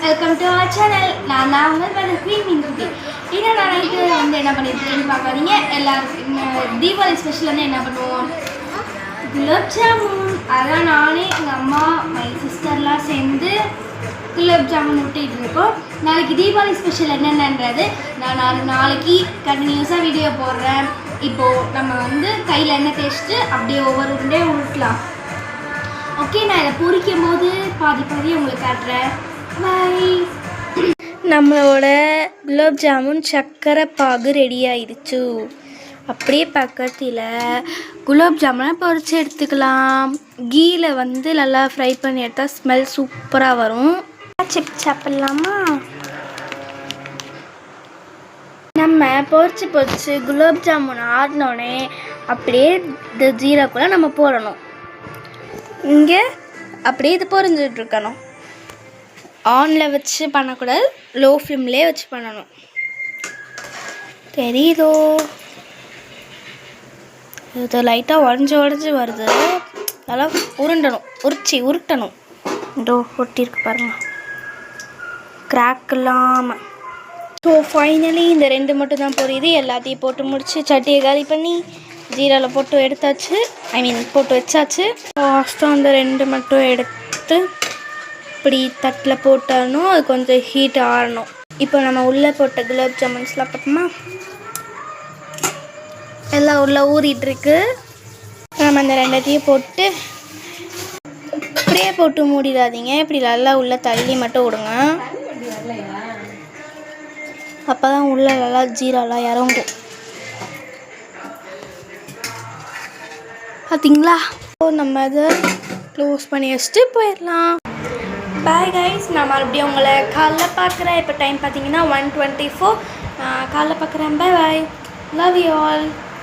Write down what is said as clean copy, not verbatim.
Welcome to our channel. நான் உங்கள் queen மீன்குட்டி. இதை நான் நைட்டு வந்து என்ன பண்ணியிருக்கேன்னு பார்க்காதீங்க. எல்லாருக்கும் தீபாவளி ஸ்பெஷல் வந்து என்ன பண்ணுவோம், குலாப் ஜாமுன். அதான் நானே எங்கள் அம்மா மை சிஸ்டர்லாம் சேர்ந்து குலாப் ஜாமுன் விட்டுட்டு இருக்கோம். நாளைக்கு தீபாவளி ஸ்பெஷல் என்னென்னன்றது நான் நாளைக்கு கண்டினியூஸாக வீடியோ போடுறேன். இப்போது நம்ம வந்து கையில் எண்ணெய் தேய்ச்சிட்டு அப்படியே ஒவ்வொரு உருண்டே உருட்டலாம். ஓகே, நான் இதை பொரிக்கும் போது பாதி உங்களுக்கு காட்டுறேன். பாய். நம்மளோட குலாப் ஜாமுன் சர்க்கரை பாகு ரெடி ஆயிடுச்சு. அப்படியே பக்கத்தில் குலாப் ஜாமுனை பொரிச்சு எடுத்துக்கலாம். கீயில் வந்து நல்லா ஃப்ரை பண்ணி எடுத்தால் ஸ்மெல் சூப்பராக வரும். சிப் சாப்பிட்லாமா? நம்ம பொரிச்சு குலாப் ஜாமுன் ஆடினோடனே அப்படியே இந்த ஜீராக்குள்ளே நம்ம போடணும். இங்கே அப்படியே இது பொரிஞ்சிட்ருக்கணும். ஆனில் வச்சு பண்ணக்கூடாது, லோ ஃப்ளேம்லேயே வச்சு பண்ணணும். தெரியுதோ? இது லைட்டாக உடஞ்சி வருது. அதெல்லாம் உருட்டணும். இதோ ஒட்டியிருக்கு பாருங்க, கிராக் இல்லாமல். ஸோ ஃபைனலி இந்த ரெண்டு மட்டும் தான் பொரியுது. எல்லாத்தையும் போட்டு முடிச்சு சட்டியை காலி பண்ணி ஜீராவில் போட்டு எடுத்தாச்சு, போட்டு வச்சாச்சு. லாஸ்ட்டாக அந்த ரெண்டு மட்டும் எடுத்து இப்படி தட்டில் போட்டாலும் அது கொஞ்சம் ஹீட் ஆறணும். இப்போ நம்ம உள்ளே போட்ட குலாப் ஜாமுன்ஸ்லாம் பார்த்தோமா, எல்லாம் உள்ளே ஊறிட்டுருக்கு. நம்ம அந்த ரெண்டத்தையும் போட்டு இப்படியே போட்டு மூடிடாதீங்க, இப்படி நல்லா உள்ளே தள்ளி மட்டும் விடுங்க. அப்போ தான் உள்ளே நல்லா ஜீராலாம் இறங்கும். பார்த்தீங்களா? நம்ம அதை க்ளோஸ் பண்ணி வச்சுட்டு போயிடலாம். பாய் கைஸ், நான் மறுபடியும் உங்களை காலைல பார்க்குறேன். இப்போ டைம் பார்த்தீங்கன்னா 1:24. காலைல பார்க்குறேன். பாய் பாய், லவ் யூ ஆல்.